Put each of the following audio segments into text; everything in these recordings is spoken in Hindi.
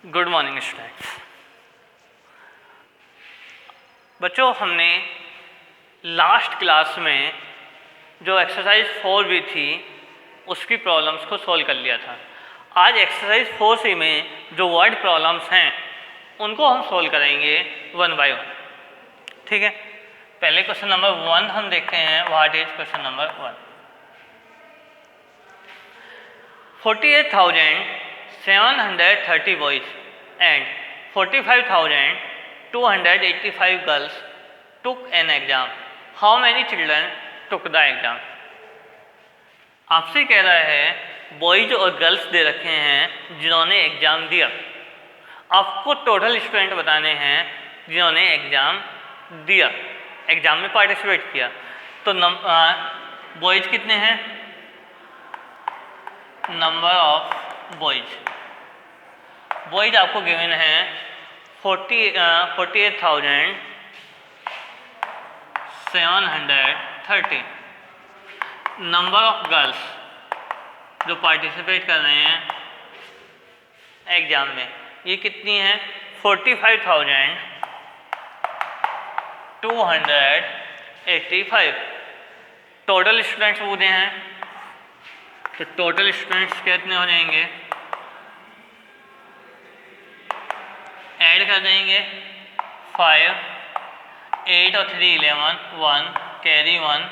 Good morning students. बच्चों, हमने लास्ट क्लास में जो एक्सरसाइज 4B थी उसकी प्रॉब्लम्स को सॉल्व कर लिया था। आज एक्सरसाइज 4C में जो वर्ड प्रॉब्लम्स हैं उनको हम सॉल्व करेंगे वन बाय वन। ठीक है, पहले क्वेश्चन नंबर 1 हम देखते हैं। What is question number 1? 48,730 boys and 45,285 girls took an exam. How many children took the exam? आपसे कह रहा है बॉयज और गर्ल्स दे रखे हैं जिन्होंने एग्ज़ाम दिया। आपको टोटल स्टूडेंट बताने हैं जिन्होंने एग्ज़ाम दिया, एग्ज़ाम में पार्टिसिपेट किया। तो बॉयज कितने हैं? नंबर ऑफ बॉयज आपको गिवन है 48,730। नंबर ऑफ गर्ल्स जो पार्टिसिपेट कर रहे हैं एग्जाम में, ये कितनी है? 45,285। टोटल स्टूडेंट्स पूछे हैं तो टोटल स्टूडेंट्स कितने हो जाएंगे? ऐड कर देंगे 5, 8 और 3 11, 1 कैरी 1,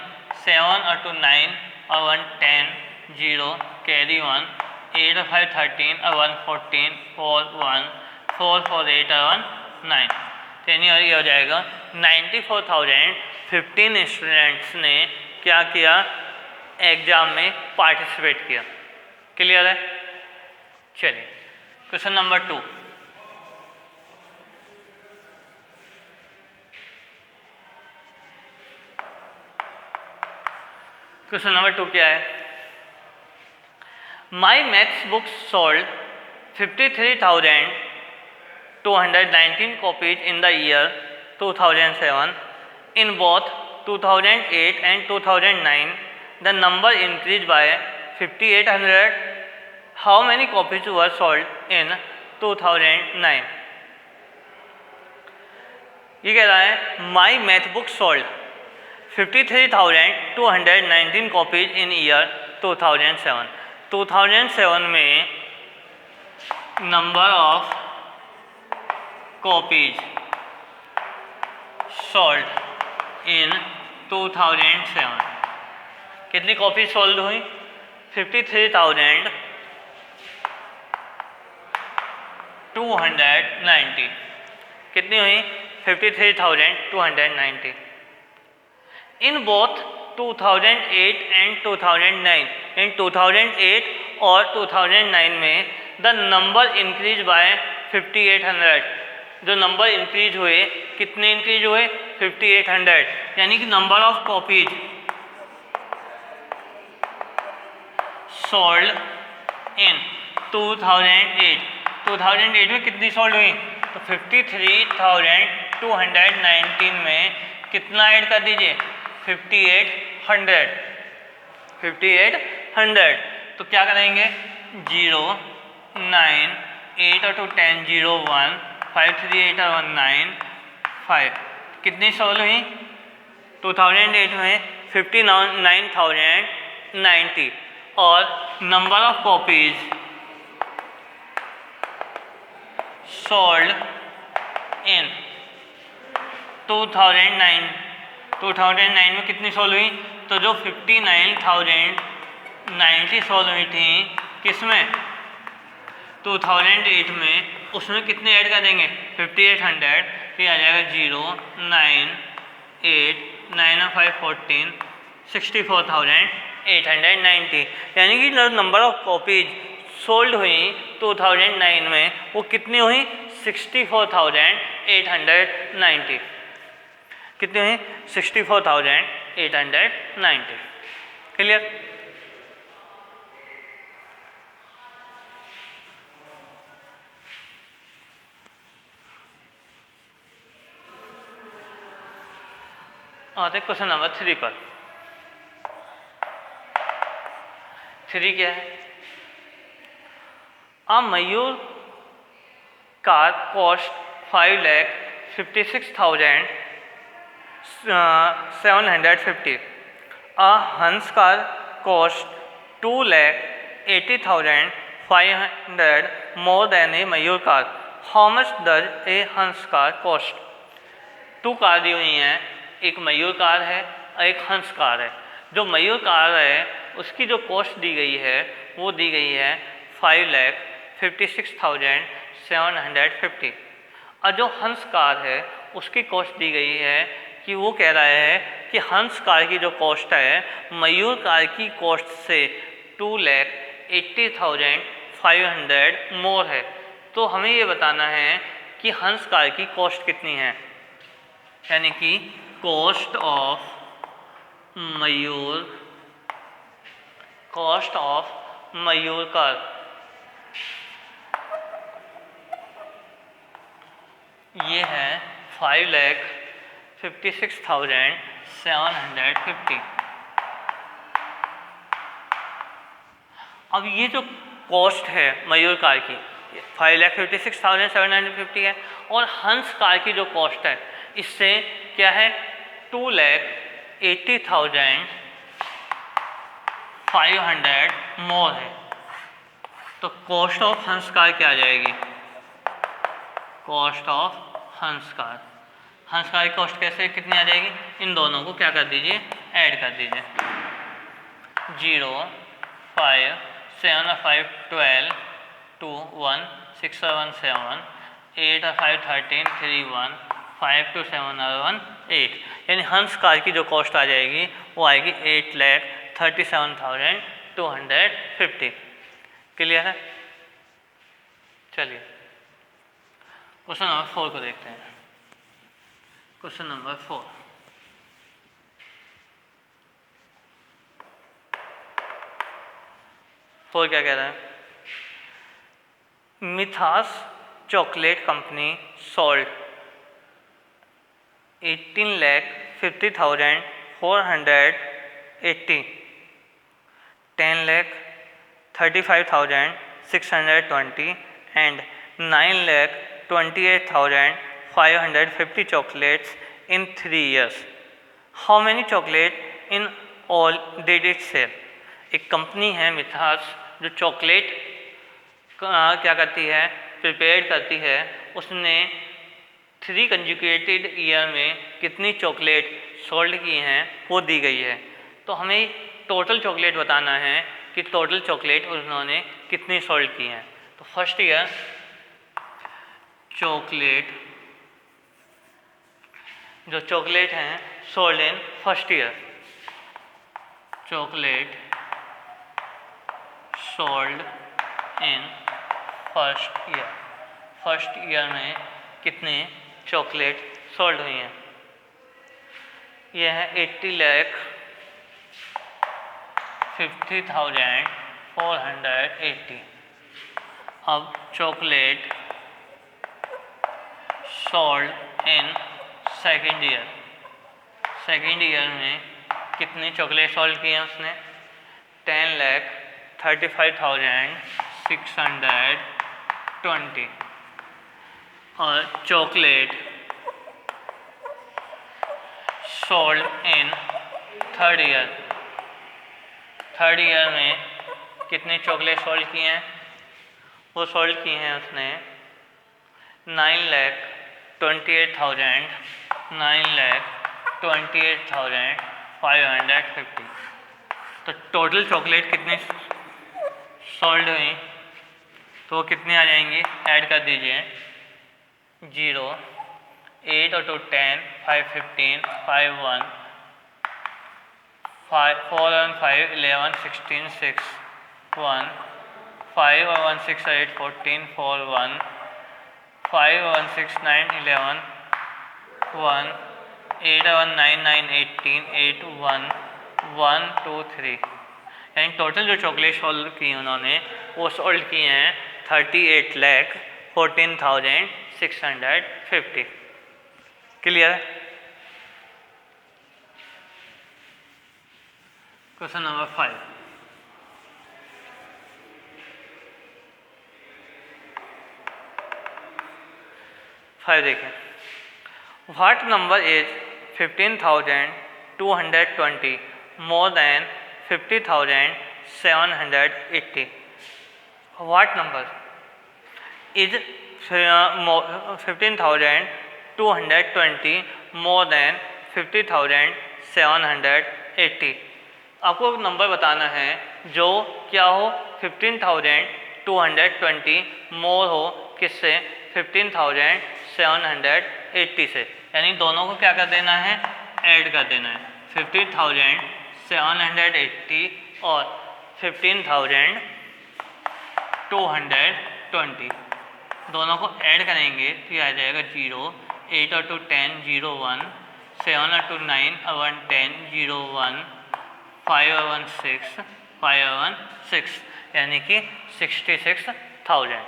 7 और 2 9 और 1 10, 0 कैरी 1, 8 और 5 13 और 1 14, 4 1, 4 4 8 और 1 9। यानी और ये हो जाएगा 94,015 स्टूडेंट्स ने क्या किया? एग्जाम में पार्टिसिपेट किया। क्लियर है? चलिए क्वेश्चन नंबर 2। क्वेश्चन नंबर 2 क्या है? My maths book sold 53,219 copies in the year 2007। In both 2008 and 2009 the number increased by 5,800. How many copies were sold in 2009? ये कह रहा है माई मैथ बुक सोल्ड 53,219 कॉपीज इन ईयर 2007। 2007 में number of copies sold in 2007, कितनी कॉपीज सोल्ड हुई? 53,290। कितनी हुई? 53,290। इन बोथ 2008 एंड 2009, इन 2008 और 2009 में द नंबर इंक्रीज बाय 5,800। जो नंबर इंक्रीज हुए, कितने इंक्रीज हुए? 5,800। यानी कि number of copies sold in 2008 में कितनी सोल्ड हुई? तो 53,219 में कितना ऐड कर दीजिए? 5,800। तो क्या करेंगे? 0 9 8 और 2 10 0 1 5 3 8 और 1 9 5। कितनी सोल्ड हुई 2008 में? 59,090। और number of copies sold in 2009 में कितनी सोल्ड हुई? तो जो 59,090 सोल्ड हुई थी किसमें? 2008 में, उसमें कितने ऐड कर देंगे? 5,800। फिर आ जाएगा 0 9 8 9 और 5 14 64,890। यानी कि नंबर ऑफ कॉपीज सोल्ड हुई 2009 में वो कितनी हुई? 64,890। कितनी हुई? 64,890। क्लियर? आते क्वेश्चन नंबर 3 पर। 3 क्या है? A Mayur car cost 5,56,750. A Hans car cost 2,80,500 more than a Mayur car. How much does a Hans car cost? 2 car दी हुई हैं, एक मयूर कार है और एक हंस कार है। जो मयूर कार है उसकी जो कॉस्ट दी गई है वो दी गई है 5,56,750 और जो हंस कार है उसकी कॉस्ट दी गई है कि वो कह रहा है कि हंस कार की जो कॉस्ट है मयूर कार की कॉस्ट से 2,80,500 मोर है। तो हमें ये बताना है कि हंस कार की कॉस्ट कितनी है, यानी कि कॉस्ट ऑफ मयूर कार ये है 5,56,750। अब ये जो कॉस्ट है मयूर कार की 5,56,750 है और हंस कार की जो कॉस्ट है इससे क्या है 2,80,500 मोर है। तो कॉस्ट ऑफ हंस कार क्या आ जाएगी, कॉस्ट ऑफ हंस कार की कॉस्ट कैसे कितनी आ जाएगी, इन दोनों को क्या कर दीजिए, ऐड कर दीजिए। 0 5 7 5 12 2 1 6 7 7 8 5 13 3 1 5 2 7 1 8, यानी हंस कार की जो कॉस्ट आ जाएगी वो आएगी 8,37,250। क्लियर है। चलिए क्वेश्चन नंबर 4 को देखते हैं। क्वेश्चन नंबर 4, क्या कह रहा है, मिथास chocolate company sold 18,50,480, 10,35,620 and 9,28,550 chocolates in 3 years. How many chocolate in all did it sell? एक कंपनी है मिथास जो चॉकलेट क्या करती है, प्रिपेयर करती है, उसने 3 कंजुकेटेड ईयर में कितनी चॉकलेट सोल्ड की हैं वो दी गई है। तो हमें टोटल चॉकलेट बताना है कि टोटल चॉकलेट उन्होंने कितनी सोल्ड की हैं। तो फर्स्ट ईयर चॉकलेट हैं sold in first year, chocolate sold in first year में कितने चॉकलेट सोल्ड हुई हैं, यह है 80,50,480। अब chocolate sold in second year में कितनी चॉकलेट सोल्ड की हैं उसने, 10,35,620। और chocolate sold in third year में कितनी चॉकलेट सोल्ड की हैं, वो सोल्ड की हैं उसने 9,28,550। तो टोटल चॉकलेट कितनी सोल्ड हुई तो वो कितनी आ जाएंगी, ऐड कर दीजिए। 0 8 और 2 10 5 15 5 1 4 और 5 11 16 6 1 5 और 1 6 8 14 4 1 5 और 1 6 9 11 1 8 और 1 9 9 18 8 1 1 2 3, यानी टोटल जो चॉकलेट सोल्ड की उन्होंने वो सोल्ड की हैं 38,14,650। क्लियर है। क्वेश्चन नंबर 5, 5 देखें, what number is 15,220 more than 50,780? What number is 15,220 more than 50,780? आपको एक नंबर बताना है जो क्या हो, 15,220 मोर हो किससे, 15,780 से, यानी दोनों को क्या कर देना है, ऐड कर देना है। 50,780 और 15,220 दोनों को ऐड करेंगे तो ये आ जाएगा 0, 8 और 2 10, 0 1, 7 और 2 9 और 1 10, 0 1, 5 और 1 6, 5 और 1 6, यानी कि 66,000।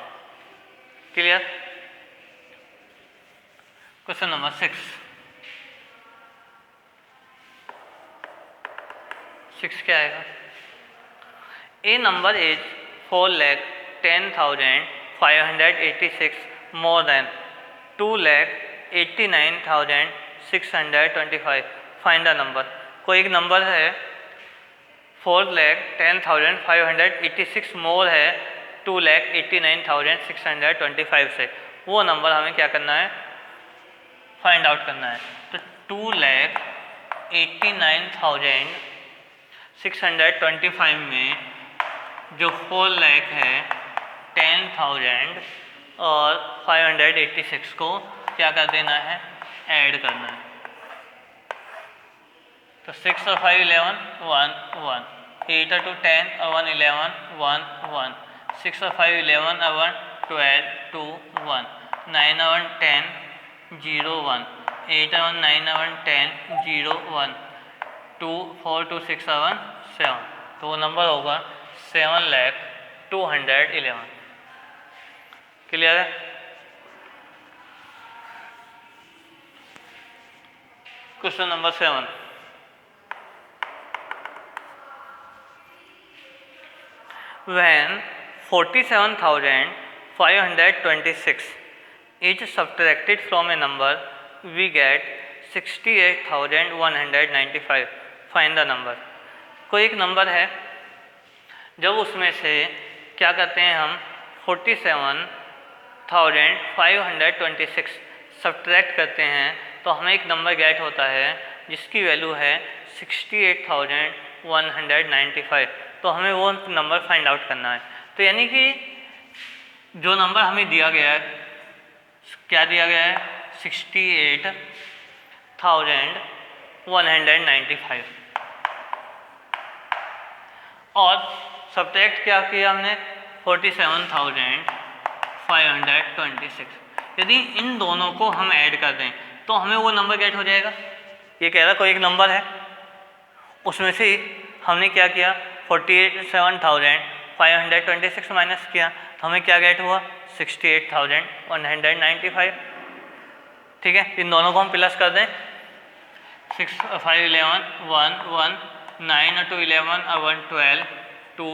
क्लियर? क्वेश्चन नंबर 6 क्या आएगा? A number is 4,10,586 more than 2,89,625। Find the number. कोई एक नंबर है 4,10,586 मोर है 2,89,625 से, वो नंबर हमें क्या करना है, फाइंड आउट करना है। तो 2,89,625 में जो 4 लाख है 10,000 और 586 को क्या कर देना है, ऐड करना है। तो 6 और 5 11 1 1, 8 और 2 10 और 1 11 1 1, 6 और 5 11 और 1 12 2 1, 9 और 1 10 0 1, 8 और 9 और 10 0 1, 2 4 2 6 और 1 7। तो वो नंबर होगा 7,211। क्लियर है? Question number 7, when 47,526 is subtracted from a number we get 68,195. Find the number. कोई एक नंबर है, जब उसमें से क्या करते हैं हम 47,526 सब्ट्रैक्ट करते हैं तो हमें एक नंबर गेट होता है जिसकी वैल्यू है 68,195। तो हमें वो नंबर फाइंड आउट करना है। तो यानी कि जो नंबर हमें दिया गया है, क्या दिया गया है, 68,195 और सब्ट्रैक्ट क्या किया हमने 47,526। यदि इन दोनों को हम ऐड कर दें तो हमें वो नंबर गेट हो जाएगा। ये कह रहा कोई एक नंबर है, उसमें से हमने क्या किया 47,526 माइनस किया तो हमें क्या गेट हुआ 68,195। ठीक है, इन दोनों को हम प्लस कर दें 6 5 11 1 1, 9 और 2 11 और 1 12 2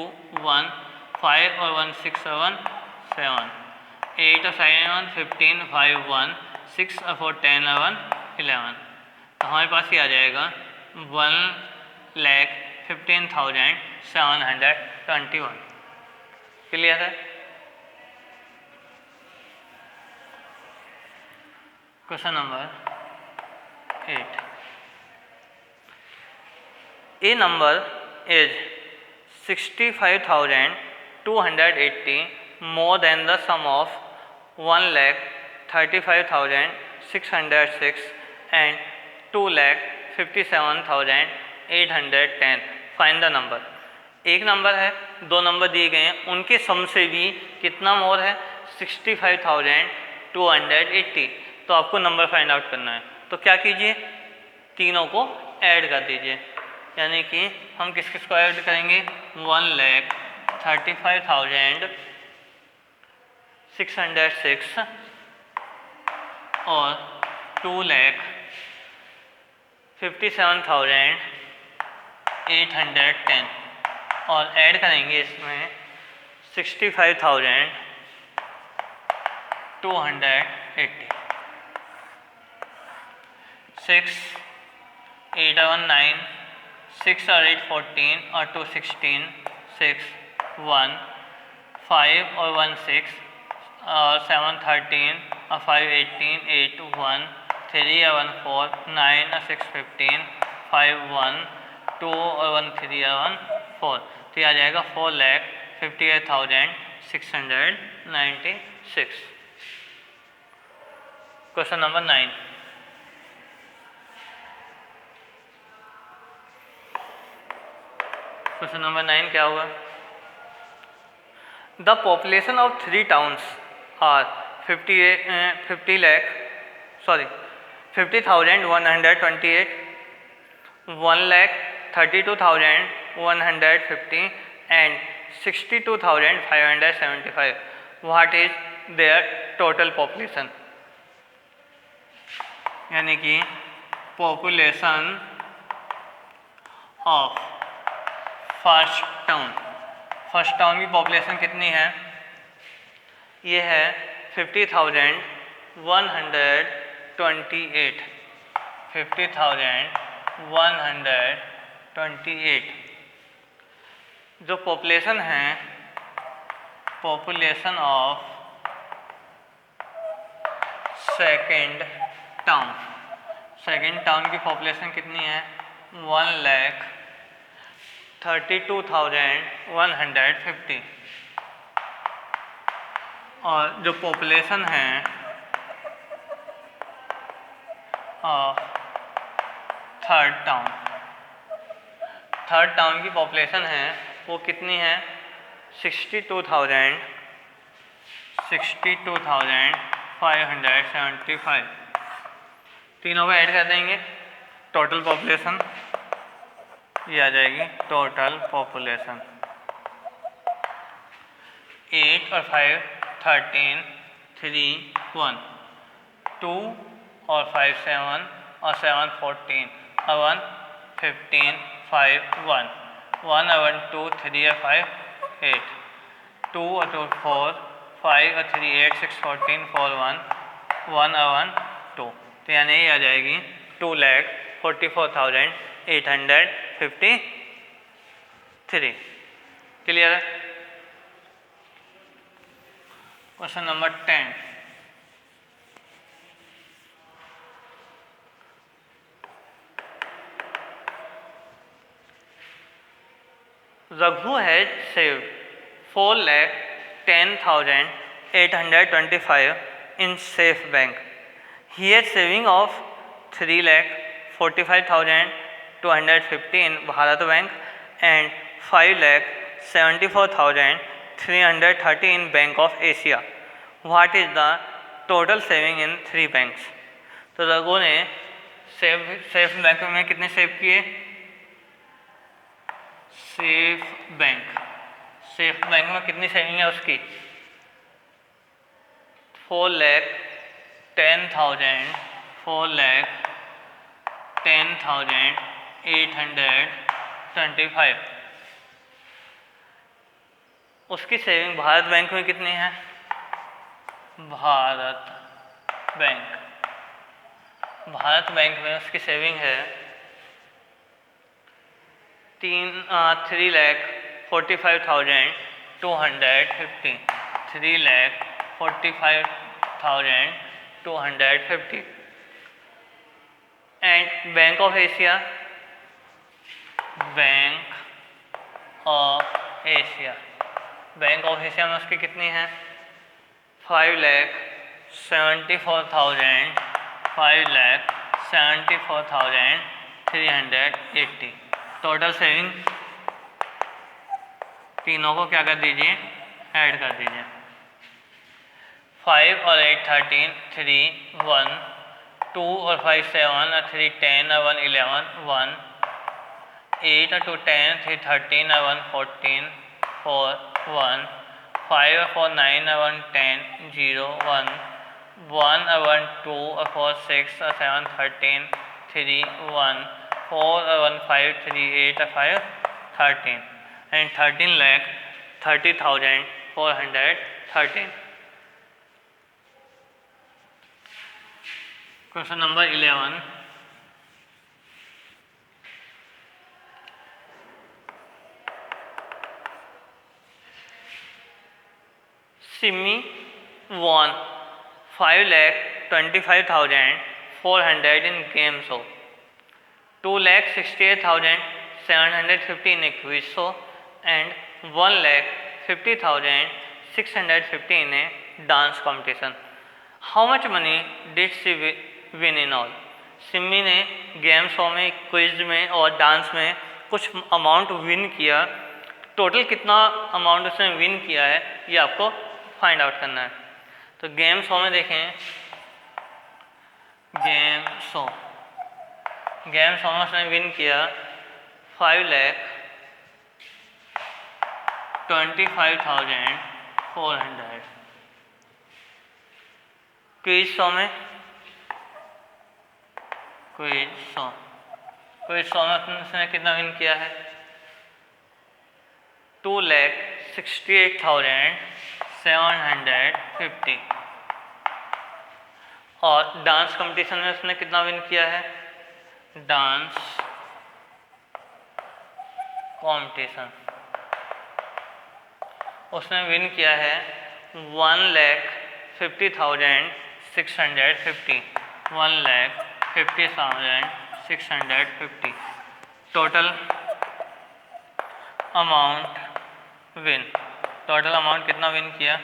1, 5 और 1 6 और 1 7, 8 और 7 1 15 5 1, 6 और 4 10 और 1 11। तो हमारे पास ये आ जाएगा 1,15,721। क्लियर है? Question number 8, A number is 65,280 more than the sum of 1,35,606 and 2,57,810. Find the number. एक नंबर है, दो नंबर दिए गए हैं, उनके सम से भी कितना मोर है 65,280। तो आपको नंबर फाइंड आउट करना है। तो क्या कीजिए, तीनों को ऐड कर दीजिए, यानी कि हम किस किस को ऐड करेंगे 1,35,606 और 2,57,810 और ऐड करेंगे इसमें 65,280। 6, 8 or 1 9, 6 or 8 14 or 2 16, 6, 1, 5 or 1 6 or 7 13 or 5 18, 8 1, 3 or 1 4, 9 or 6 15, 5 1, 2 or 1 3 or 1 4. तो ये आ जाएगा 4,58,696. Question number 9. क्वेश्चन नंबर 9 क्या होगा? The population of 3 towns are 50,128, 1,32,150 and 62,575. What is their total population? यानी कि पॉपुलेशन ऑफ फर्स्ट टाउन की पॉपुलेशन कितनी है? ये है 50,128. 50,128 जो पॉपुलेशन है, पॉपुलेशन ऑफ सेकेंड टाउन की पॉपुलेशन कितनी है? 1,32,150. और जो पॉपुलेशन है थर्ड टाउन की पॉपुलेशन है वो कितनी है? 62,575. तीनों को ऐड कर देंगे, टोटल पॉपुलेशन ये आ जाएगी. टोटल पॉपुलेशन 8 और 5 13, 3 1, 2 और 5 7 और 7 14 और 1 15 5 1, 1 और 1 2 3 और 5 8, 2 और 2 4, 5 और 3 8, 6 14 4 1, 1 और 1 2. तो यानी ये आ जाएगी 2,44,853. क्लियर है? Question number 10. Raghu had saved 4,10,825 in Safe Bank. He had saving of 3,45,250 in Bharat Bank and 5,74,330 in Bank of Asia. What is the total saving in 3 banks? तो रघु ने सेफ बैंक में कितने सेव किए? सेफ बैंक में कितनी सेविंग है उसकी? 4,10,825. उसकी सेविंग भारत बैंक में कितनी है? भारत बैंक में उसकी सेविंग है 3,45,250. 3,45,250. एंड बैंक ऑफ एशिया में उसकी कितनी है? 5,74,380. टोटल सेविंग तीनों को क्या कर दीजिए? ऐड कर दीजिए. 5 और 8 13, 3 1, 2 और 5 7 और 3 10 और 1 11 1, 8 और 2 10, 3 13 और 1 14 4 1, 5 और 4 9 और 1 10 0 1, 1 और 1 2 और 4 6 और 7 13 3 1, 4 और 1 5 3 8 और 5 13 and 13,30,413. Question number 11. Simi won 5,25,400 in game show, 2,68,750 in a quiz show, and 1,50,650 in a dance competition. How much money did she win in all? Simi ने गेम शो में, क्विज में और डांस में कुछ अमाउंट विन किया। टोटल कितना अमाउंट उसने विन किया है ये आपको फाइंड आउट करना है। तो गेम शो में देखें, गेम शो में उसने विन किया 5,25,400। क्विज शो में उसने कितना विन किया है? 2,68,750। और डांस कंपटीशन में उसने कितना विन किया है? डांस कंपटीशन उसने विन किया है 1,50,650। 1,50,650 total amount win. Total amount कितना विन किया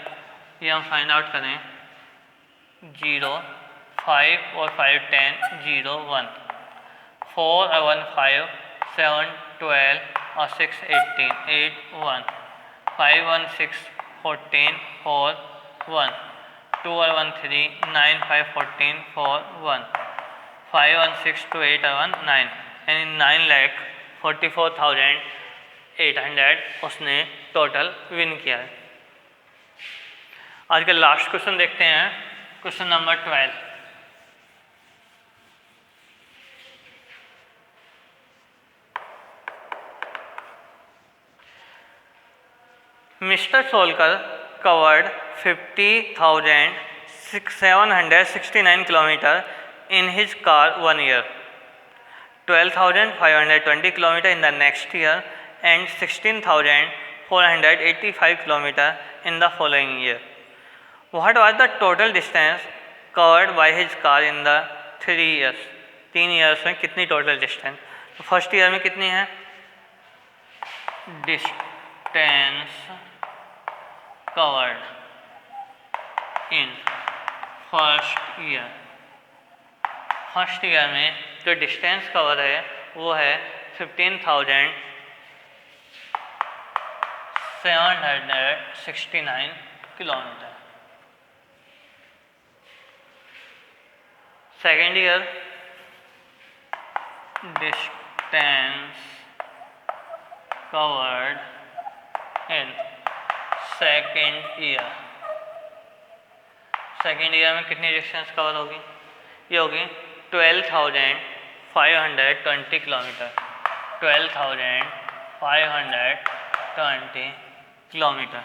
ये हम फाइंड आउट करें। 0, 5 और 5 10, 0 1, 4 और 1 5, 7 12 और 6 18, 8 1, 5 1 6 14, 4 1, 2 और 1 3, 9 5 14, 4 1, 5 1 6 2 8 और 1 9, यानी 9,44,800 उसने टोटल विन किया है। आज का लास्ट क्वेश्चन देखते हैं, question number 12। Mr. Solkar covered 50,769 kilometers in his car one year, 12,520 kilometers in the next year, and 16,485 kilometers in the following year. What was the total distance covered by his car in the 3 years? 3 years में कितनी टोटल डिस्टेंस? तो फर्स्ट ईयर में कितनी है distance covered in first year? First year में जो डिस्टेंस कवर है वो है 15,769 kilometre. Second year distance covered in second year. Second year में कितनी डिस्टेंस कवर होगी? ये होगी 12,520 किलोमीटर। 12,520 किलोमीटर।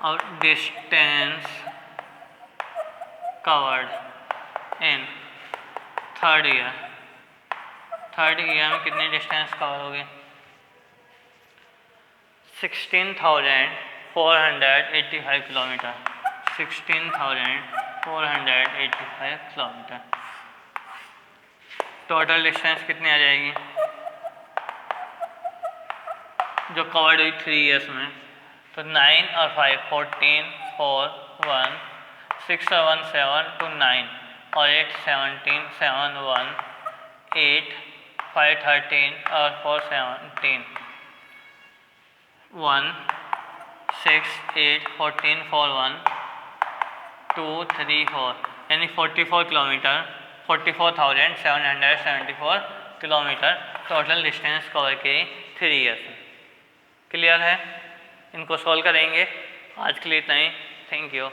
और distance covered in third year. Third year में कितनी डिस्टेंस कवर होगी? 16,485 किलोमीटर। 16,485 किलोमीटर। टोटल डिस्टेंस कितनी आ जाएगी जो कवर्ड हुई 3 ईयर्स में? तो 9 और 5 14, 4 1, 6 और 1 7 2 9 और 8 17, 7 1 8, 5 13 और 4 17, 1 6 8 14 4 1 2 3 4, यानी 44 kilometre. 44,774 kilometre total distance cover की 3 ईयर्स में। क्लियर है? इनको सॉल्व करेंगे। आज के लिए इतना ही। Thank you.